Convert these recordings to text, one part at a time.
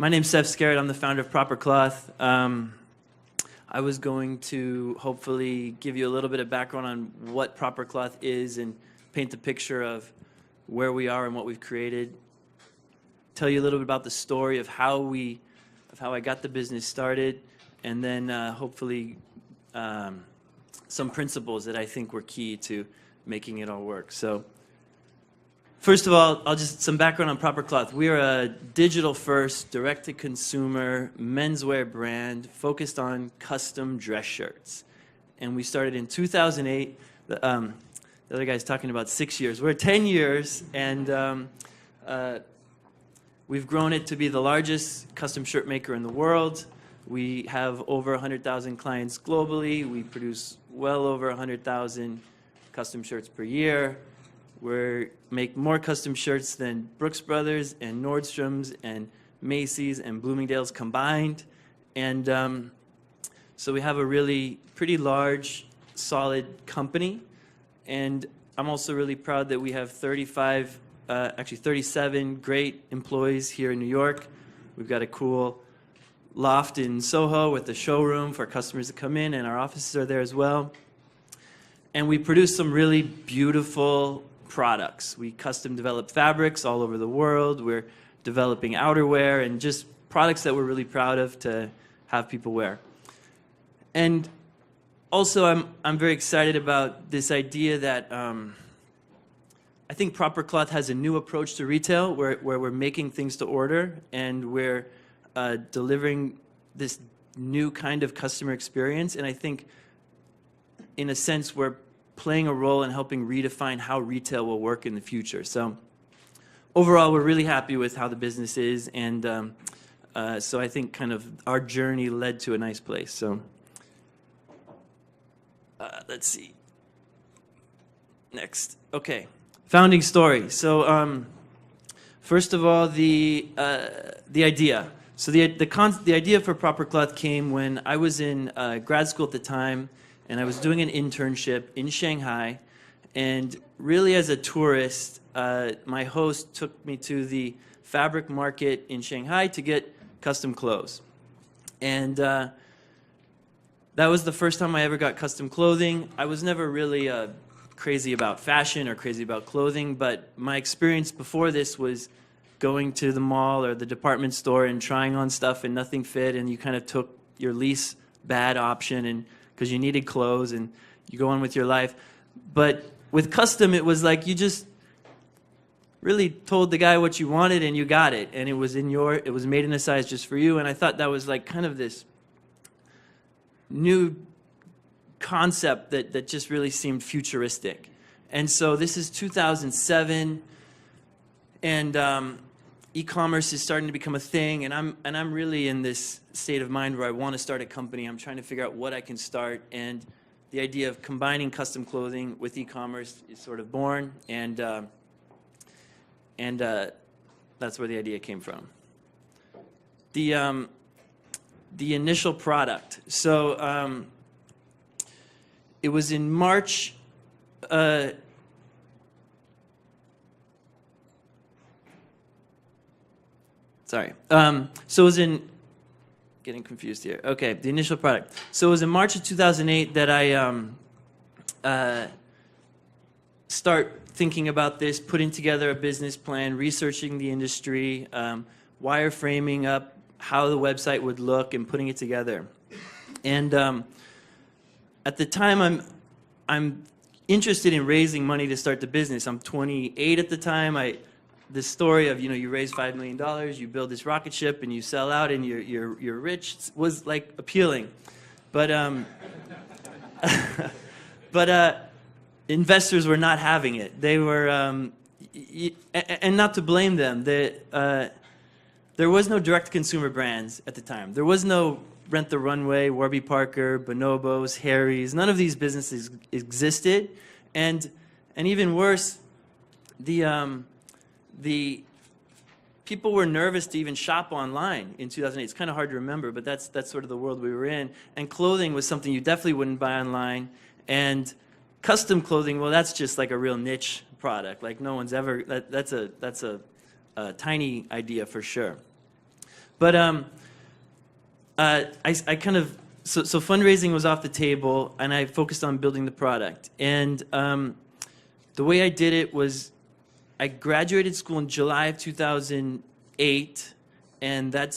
My name's Seph Skerritt. I'm the founder of Proper Cloth. I was going to hopefully give you a little bit of background on what Proper Cloth is and paint the picture of where we are and what we've created. Tell you a little bit about the story of how I got the business started, and then hopefully some principles that I think were key to making it all work. So, first of all, some background on Proper Cloth. We are a digital-first, direct-to-consumer menswear brand focused on custom dress shirts. And we started in 2008. The other guy's talking about 6 years. We're 10 years, and we've grown it to be the largest custom shirt maker in the world. We have over 100,000 clients globally. We produce well over 100,000 custom shirts per year. We make more custom shirts than Brooks Brothers and Nordstrom's and Macy's and Bloomingdale's combined. And so we have a really pretty large, solid company. And I'm also really proud that we have 37 great employees here in New York. We've got a cool loft in Soho with a showroom for customers to come in, and our offices are there as well. And we produce some really beautiful products. We custom develop fabrics all over the world. We're developing outerwear and just products that we're really proud of to have people wear. And also, I'm very excited about this idea that I think Proper Cloth has a new approach to retail where we're making things to order, and we're delivering this new kind of customer experience. And I think, in a sense, we're playing a role in helping redefine how retail will work in the future. So overall, we're really happy with how the business is, and so I think kind of our journey led to a nice place. So let's see. Next. Okay. Founding story. So first of all, the idea. So the idea for Proper Cloth came when I was in grad school at the time, and I was doing an internship in Shanghai. And really, as a tourist, my host took me to the fabric market in Shanghai to get custom clothes. And that was the first time I ever got custom clothing. I was never really crazy about fashion or crazy about clothing, but my experience before this was going to the mall or the department store and trying on stuff and nothing fit, and you kind of took your least bad option and because you needed clothes and you go on with your life. But with custom, it was like you just really told the guy what you wanted and you got it, and it was made in a size just for you. And I thought that was like kind of this new concept that just really seemed futuristic. And so this is 2007, and e-commerce is starting to become a thing, and I'm really in this state of mind where I want to start a company. I'm trying to figure out what I can start, and the idea of combining custom clothing with e-commerce is sort of born, and that's where the idea came from. The initial product. So it was in March. So it was in, getting confused here. Okay, the initial product. So it was in March of 2008 that I start thinking about this, putting together a business plan, researching the industry, wireframing up how the website would look, and putting it together. And at the time, I'm interested in raising money to start the business. I'm 28 at the time. This story of, you raise $5 million, you build this rocket ship, and you sell out, and you're rich was like appealing, but investors were not having it. They were, and not to blame them. There was no direct-to-consumer brands at the time. There was no Rent the Runway, Warby Parker, Bonobos, Harry's. None of these businesses existed, and even worse, the people were nervous to even shop online in 2008. It's kind of hard to remember, but that's sort of the world we were in. And clothing was something you definitely wouldn't buy online. And custom clothing, well, that's just like a real niche product. Like no one's ever. That's a tiny idea for sure. But I kind of, so fundraising was off the table, and I focused on building the product. And the way I did it was I graduated school in July of 2008, and I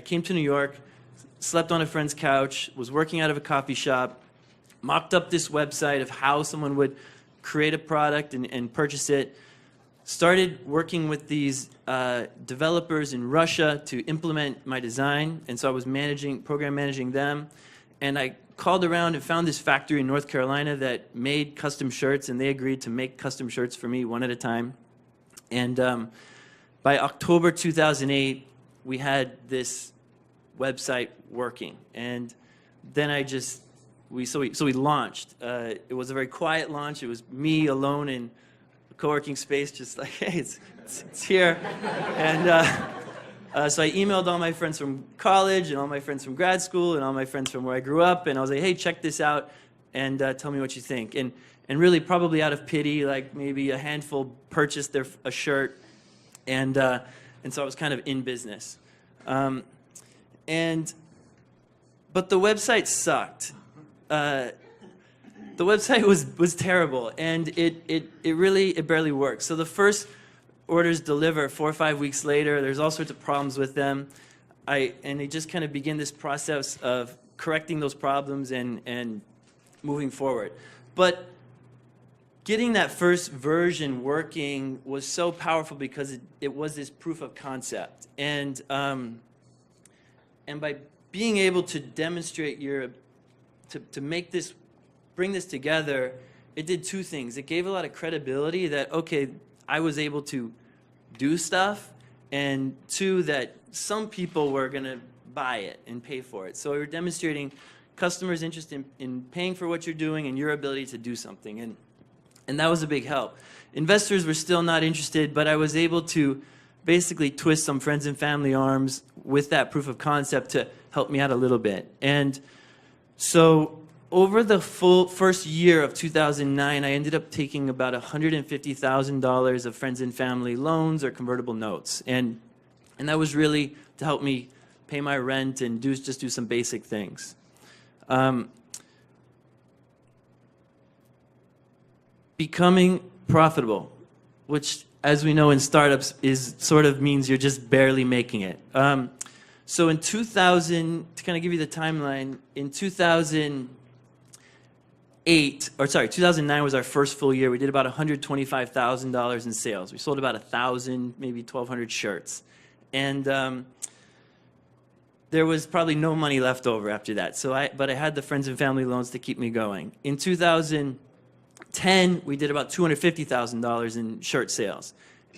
came to New York, slept on a friend's couch, was working out of a coffee shop, mocked up this website of how someone would create a product and purchase it, started working with these developers in Russia to implement my design, and so I was program managing them, and I called around and found this factory in North Carolina that made custom shirts, and they agreed to make custom shirts for me one at a time. And by October 2008, we had this website working, and then we launched. It was a very quiet launch. It was me alone in a co-working space, just like, hey, it's here. And so I emailed all my friends from college and all my friends from grad school and all my friends from where I grew up, and I was like, hey, check this out and tell me what you think. And really, probably out of pity, like maybe a handful purchased a shirt, and so I was kind of in business. But the website sucked. The website was terrible, and it barely worked. So the first orders deliver 4 or 5 weeks later. There's all sorts of problems with them. And they just kind of begin this process of correcting those problems and moving forward. But getting that first version working was so powerful because it was this proof of concept. And by being able to demonstrate to bring this together, it did two things. It gave a lot of credibility that, okay, I was able to do stuff, and two, that some people were going to buy it and pay for it. So we were demonstrating customers' interest in paying for what you're doing and your ability to do something. And that was a big help. Investors were still not interested, but I was able to basically twist some friends and family arms with that proof of concept to help me out a little bit. And so over the full first year of 2009, I ended up taking about $150,000 of friends and family loans or convertible notes. And that was really to help me pay my rent and just do some basic things. Becoming profitable, which, as we know in startups, means you're just barely making it. So in 2000, to kind of give you the timeline, in 2009 was our first full year. We did about $125,000 in sales. We sold about 1,000, maybe 1,200 shirts. And there was probably no money left over after that. But I had the friends and family loans to keep me going. In 2010, we did about $250,000 in shirt sales.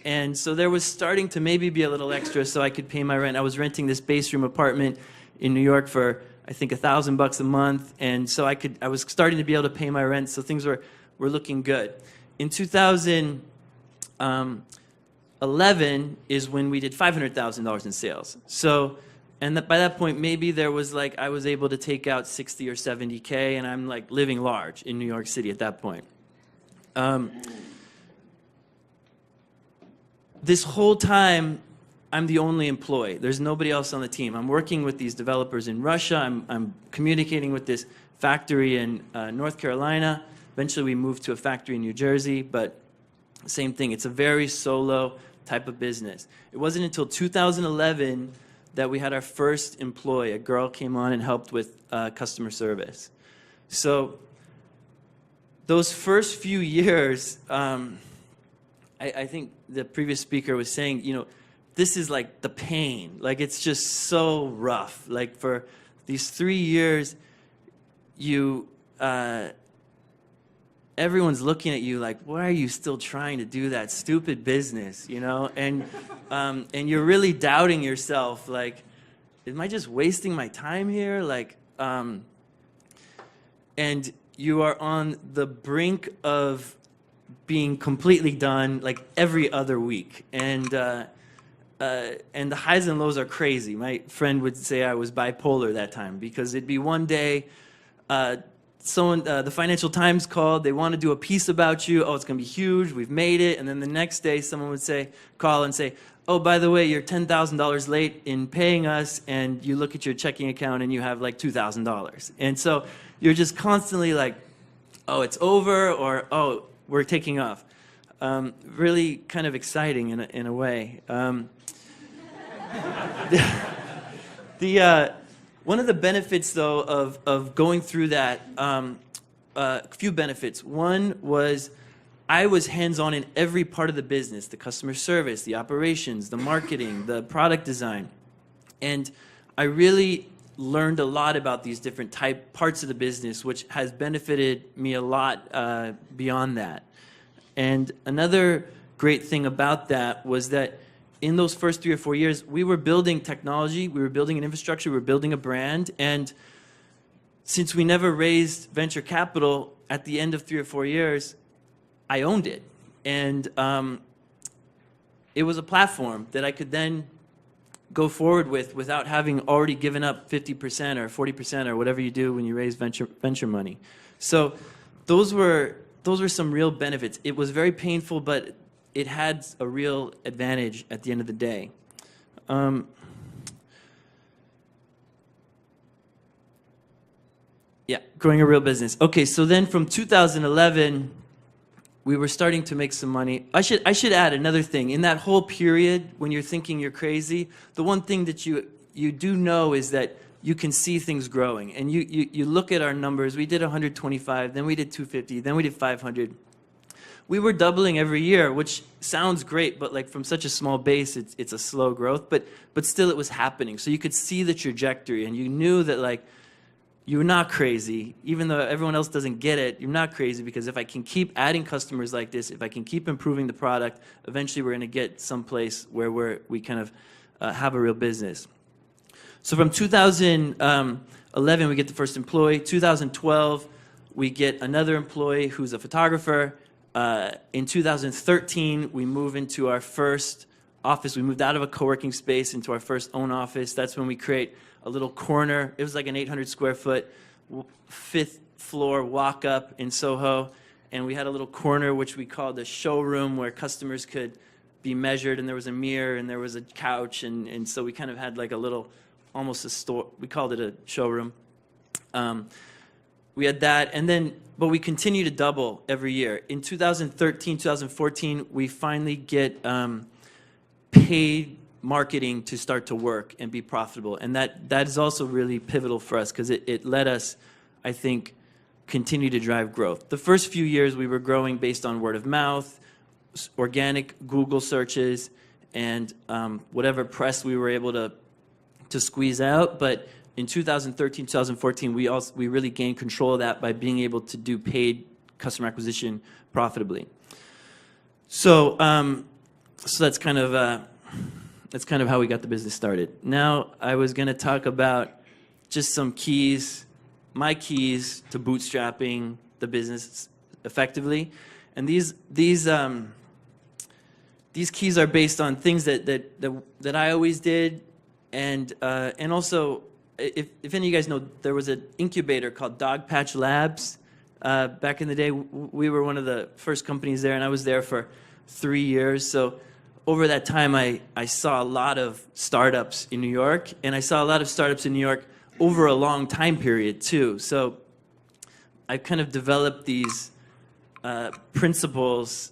And so there was starting to maybe be a little extra so I could pay my rent. I was renting this base room apartment in New York for, I think, $1,000 a month. And so I was starting to be able to pay my rent, so things were looking good. In 2011 is when we did $500,000 in sales. So, by that point, maybe there was I was able to take out 60 or 70K, and I'm living large in New York City at that point. This whole time, I'm the only employee. There's nobody else on the team. I'm working with these developers in Russia. I'm communicating with this factory in North Carolina. Eventually, we moved to a factory in New Jersey, but same thing. It's a very solo type of business. It wasn't until 2011 that we had our first employee. A girl came on and helped with customer service. So those first few years, I think the previous speaker was saying, this is the pain. It's just so rough. For these 3 years, everyone's looking at you why are you still trying to do that stupid business, And you're really doubting yourself, am I just wasting my time here? And you are on the brink of being completely done every other week. And the highs and lows are crazy. My friend would say I was bipolar that time, because it'd be one day the Financial Times called, they want to do a piece about you. Oh, it's going to be huge. We've made it. And then the next day, someone would call and say, oh, by the way, you're $10,000 late in paying us, and you look at your checking account and you have like $2,000. And so you're just constantly like, oh, it's over, or oh, we're taking off. Really kind of exciting in a way. One of the benefits, though, of going through that, a few benefits. One was I was hands-on in every part of the business, the customer service, the operations, the marketing, the product design. And I really learned a lot about these different parts of the business, which has benefited me a lot beyond that. And another great thing about that was that in those first 3 or 4 years, we were building technology, we were building an infrastructure, we were building a brand, and since we never raised venture capital, at the end of 3 or 4 years, I owned it. And it was a platform that I could then go forward with without having already given up 50% or 40% or whatever you do when you raise venture money. So those were some real benefits. It was very painful, but it had a real advantage at the end of the day. Yeah, growing a real business. Okay, so then from 2011, we were starting to make some money. I should add another thing. In that whole period, when you're thinking you're crazy, the one thing that you do know is that you can see things growing. And you look at our numbers. We did 125, then we did 250, then we did 500. We were doubling every year, which sounds great, but like from such a small base, it's a slow growth. But still, it was happening. So you could see the trajectory, and you knew that like you're not crazy, even though everyone else doesn't get it. You're not crazy, because if I can keep adding customers like this, if I can keep improving the product, eventually we're going to get someplace where we kind of have a real business. So from 2011, we get the first employee. 2012, we get another employee who's a photographer. In 2013, we move into our first office. We moved out of a co-working space into our first own office. That's when we create a little corner. It was like an 800 square foot, 5th floor walk up in Soho. And we had a little corner which we called a showroom, where customers could be measured, and there was a mirror and there was a couch. And so we kind of had like a little, almost a store. We called it a showroom. We had that, but we continue to double every year. In 2013, 2014, we finally get paid marketing to start to work and be profitable. And that is also really pivotal for us, because it let us, I think, continue to drive growth. The first few years, we were growing based on word of mouth, organic Google searches, and whatever press we were able to squeeze out. But in 2013, 2014, we really gained control of that by being able to do paid customer acquisition profitably. So that's kind of how we got the business started. Now I was going to talk about just some keys, my keys to bootstrapping the business effectively, and these keys are based on things that I always did, and also. If any of you guys know, there was an incubator called Dogpatch Labs. Back in the day, we were one of the first companies there, and I was there for 3 years. So over that time, I saw a lot of startups in New York, and I saw a lot of startups in New York over a long time period, too. So I kind of developed these principles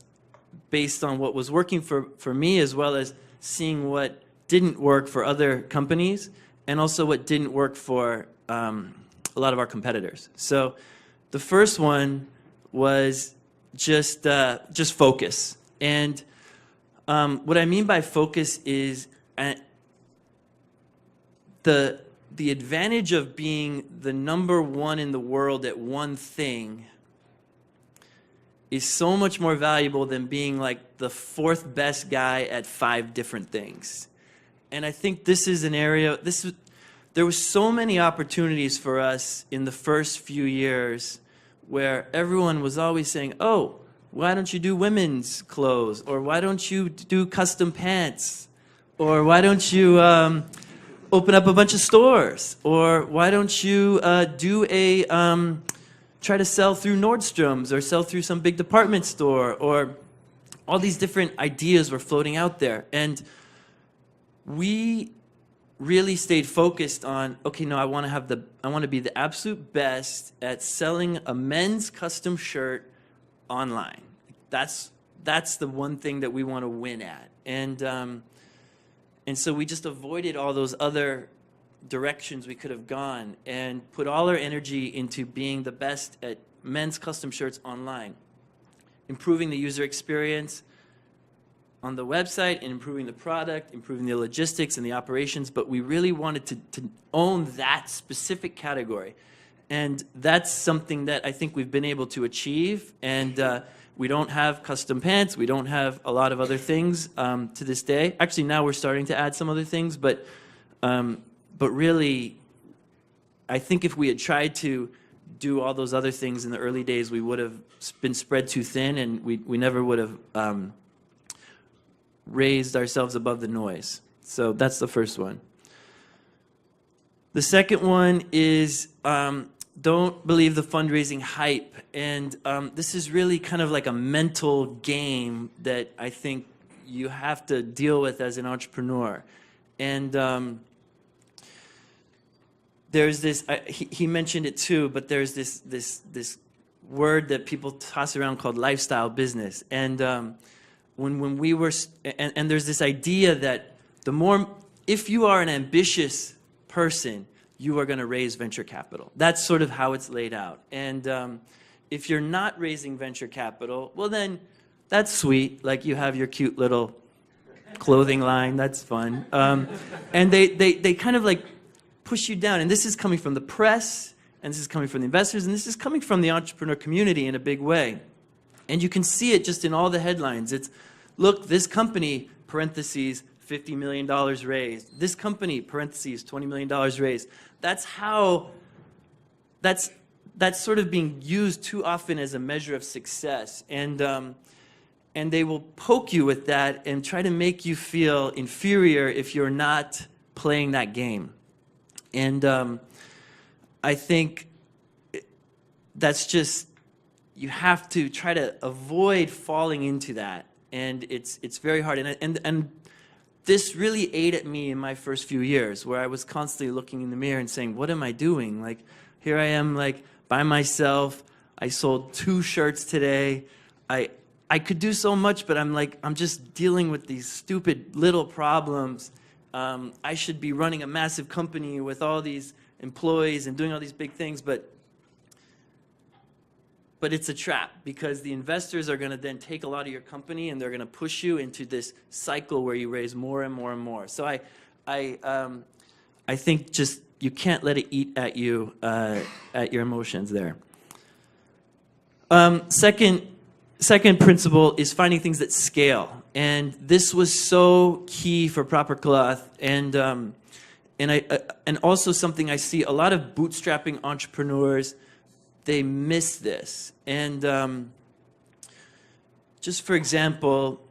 based on what was working for me, as well as seeing what didn't work for other companies, and also what didn't work for a lot of our competitors. So the first one was just focus. And what I mean by focus is the advantage of being the #1 in the world at one thing is so much more valuable than being like the 4th best guy at 5 different things. And I think this is an area, there were so many opportunities for us in the first few years where everyone was always saying, oh, why don't you do women's clothes? Or why don't you do custom pants? Or why don't you open up a bunch of stores? Or why don't you do a try to sell through Nordstrom's or sell through some big department store, or all these different ideas were floating out there. And we really stayed focused on, okay, no, I want to be the absolute best at selling a men's custom shirt online. That's the one thing that we want to win at. And so we just avoided all those other directions we could have gone and put all our energy into being the best at men's custom shirts online, improving the user experience on the website and improving the product, improving the logistics and the operations, but we really wanted to own that specific category. And that's something that I think we've been able to achieve. And we don't have custom pants. We don't have a lot of other things to this day. Actually, now we're starting to add some other things, but really, I think if we had tried to do all those other things in the early days, we would have been spread too thin, and we never would have raised ourselves above the noise. So that's the first one. The second one is don't believe the fundraising hype. And this is really kind of like a mental game that I think you have to deal with as an entrepreneur. And there's this, he mentioned it too, but there's this word that people toss around called lifestyle business. And when we were, and there's this idea that if you are an ambitious person, you are going to raise venture capital. That's sort of how it's laid out. And if you're not raising venture capital, well then, that's sweet. Like you have your cute little clothing line, that's fun. And they kind of like push you down. And this is coming from the press, and this is coming from the investors, and this is coming from the entrepreneur community in a big way. And you can see it just in all the headlines. It's, look, this company, parentheses, $50 million raised. This company, parentheses, $20 million raised. That's sort of being used too often as a measure of success. And they will poke you with that and try to make you feel inferior if you're not playing that game. And I think that's just, you have to try to avoid falling into that. And it's very hard. And this really ate at me in my first few years, where I was constantly looking in the mirror and saying, what am I doing? Like, here I am, like, by myself. I sold 2 shirts today. I could do so much, but I'm just dealing with these stupid little problems. I should be running a massive company with all these employees and doing all these big things, but it's a trap, because the investors are going to then take a lot of your company and they're going to push you into this cycle where you raise more and more and more. So I think just you can't let it eat at you, at your emotions there. Second principle is finding things that scale. And this was so key for Proper Cloth. And also something I see a lot of bootstrapping entrepreneurs, they miss this. And just for example,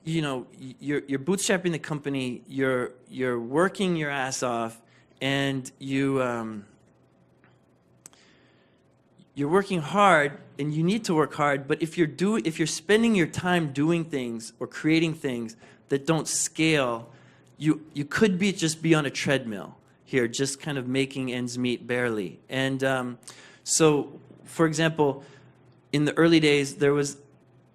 you know, you're bootstrapping the company, you're working your ass off, and you're working hard, and you need to work hard. But if you're spending your time doing things or creating things that don't scale, you could just be on a treadmill here, just kind of making ends meet barely. And so, for example, in the early days,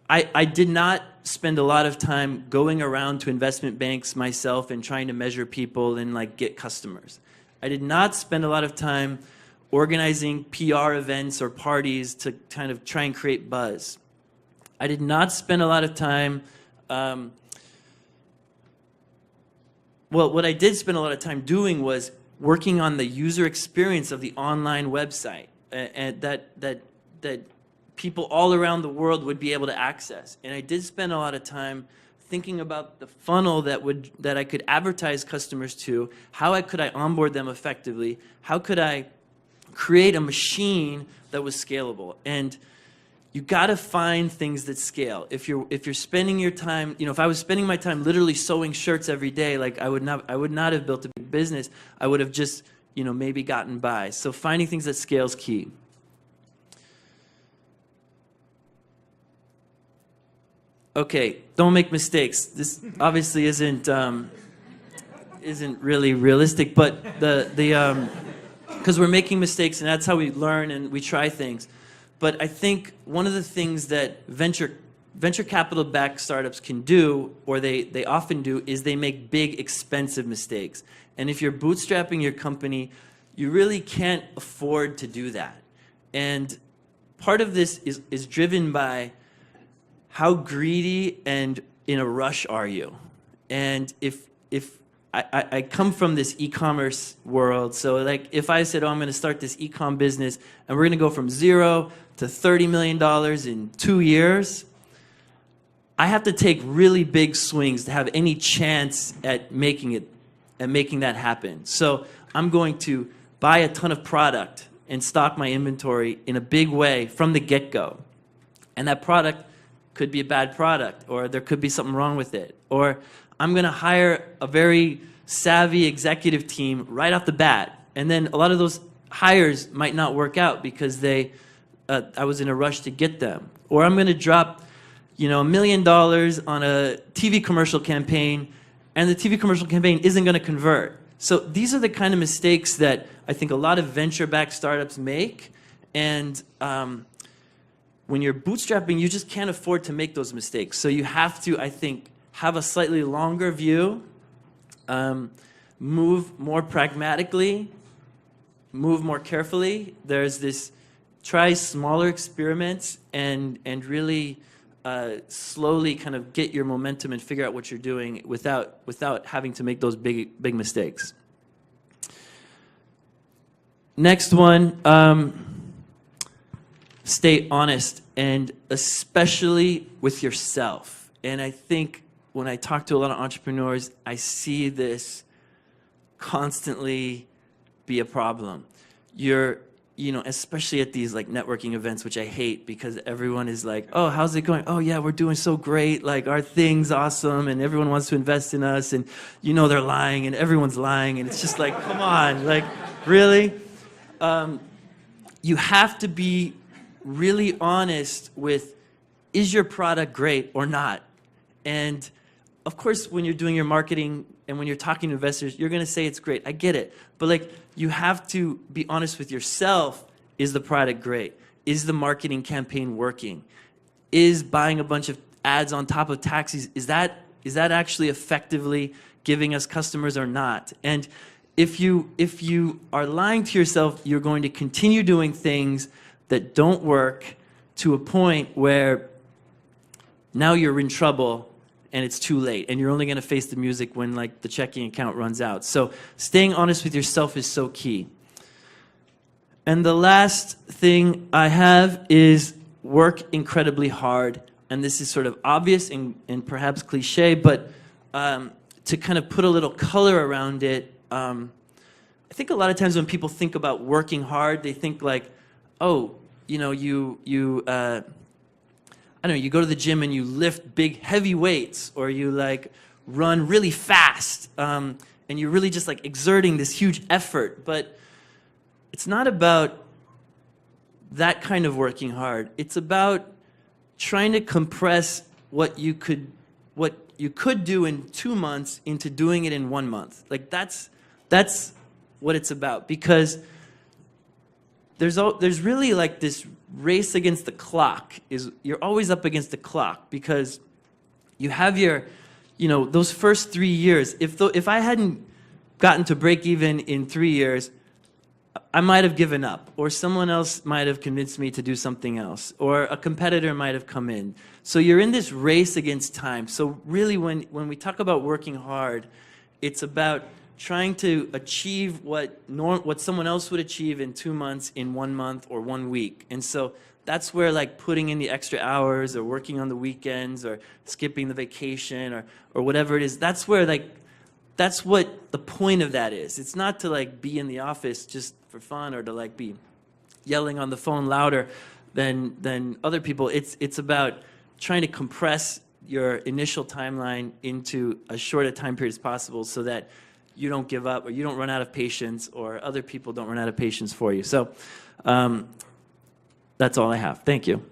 I did not spend a lot of time going around to investment banks myself and trying to measure people and like get customers. I did not spend a lot of time organizing PR events or parties to kind of try and create buzz. I did not spend a lot of time, well, what I did spend a lot of time doing was working on the user experience of the online website, and that people all around the world would be able to access. And I did spend a lot of time thinking about the funnel that I could advertise customers to, how could I onboard them effectively, how could I create a machine that was scalable. And you got to find things that scale. If you're spending your time, you know, if I was spending my time literally sewing shirts every day, like I would not have built a big business. I would have just, maybe gotten by. So finding things that scale is key. Okay, don't make mistakes. This obviously isn't really realistic, but because we're making mistakes and that's how we learn and we try things. But I think one of the things that venture capital-backed startups can do, or they often do, is they make big, expensive mistakes. And if you're bootstrapping your company, you really can't afford to do that. And part of this is driven by how greedy and in a rush are you? And if I come from this e-commerce world, so like if I said, I'm going to start this e-com business and we're going to go from 0 to $30 million in 2 years, I have to take really big swings to have any chance at making that happen. So I'm going to buy a ton of product and stock my inventory in a big way from the get-go. And that product could be a bad product, or there could be something wrong with it. Or I'm going to hire a very savvy executive team right off the bat. And then a lot of those hires might not work out because I was in a rush to get them. Or I'm going to drop $1 million on a TV commercial campaign, and the TV commercial campaign isn't going to convert. So these are the kind of mistakes that I think a lot of venture-backed startups make. And when you're bootstrapping, you just can't afford to make those mistakes. So you have to, I think, have a slightly longer view, move more pragmatically, move more carefully. There's this try smaller experiments and really slowly kind of get your momentum and figure out what you're doing without having to make those big mistakes. Next one, stay honest, and especially with yourself. And I think when I talk to a lot of entrepreneurs, I see this constantly be a problem. Especially at these like networking events, which I hate because everyone is like, oh, how's it going? Oh yeah, we're doing so great. Like our thing's awesome and everyone wants to invest in us, and they're lying and everyone's lying, and it's just like, come on, like really? You have to be really honest with, is your product great or not? And of course, when you're doing your marketing and when you're talking to investors, you're going to say it's great. I get it. But like, you have to be honest with yourself. Is the product great? Is the marketing campaign working? Is buying a bunch of ads on top of taxis, is that actually effectively giving us customers or not? And if you are lying to yourself, you're going to continue doing things that don't work to a point where now you're in trouble and it's too late, and you're only going to face the music when like the checking account runs out. So staying honest with yourself is so key. And the last thing I have is work incredibly hard. And this is sort of obvious and perhaps cliche, but to kind of put a little color around it, I think a lot of times when people think about working hard, they think like, oh, you go to the gym and you lift big heavy weights, or you like run really fast, and you're really just like exerting this huge effort. But it's not about that kind of working hard. It's about trying to compress what you could do in 2 months into doing it in 1 month. Like that's what it's about, because there's really like this race against the clock. You're always up against the clock, because you have your, those first 3 years. If I hadn't gotten to break even in 3 years, I might have given up, or someone else might have convinced me to do something else, or a competitor might have come in. So you're in this race against time. So really, when we talk about working hard, it's about trying to achieve what someone else would achieve in 2 months, in 1 month, or 1 week. And so that's where like putting in the extra hours, or working on the weekends, or skipping the vacation, or whatever it is, that's what the point of that is. It's not to like be in the office just for fun, or to like be yelling on the phone louder than other people. It's about trying to compress your initial timeline into as short a time period as possible, so that you don't give up, or you don't run out of patience, or other people don't run out of patience for you. So that's all I have. Thank you.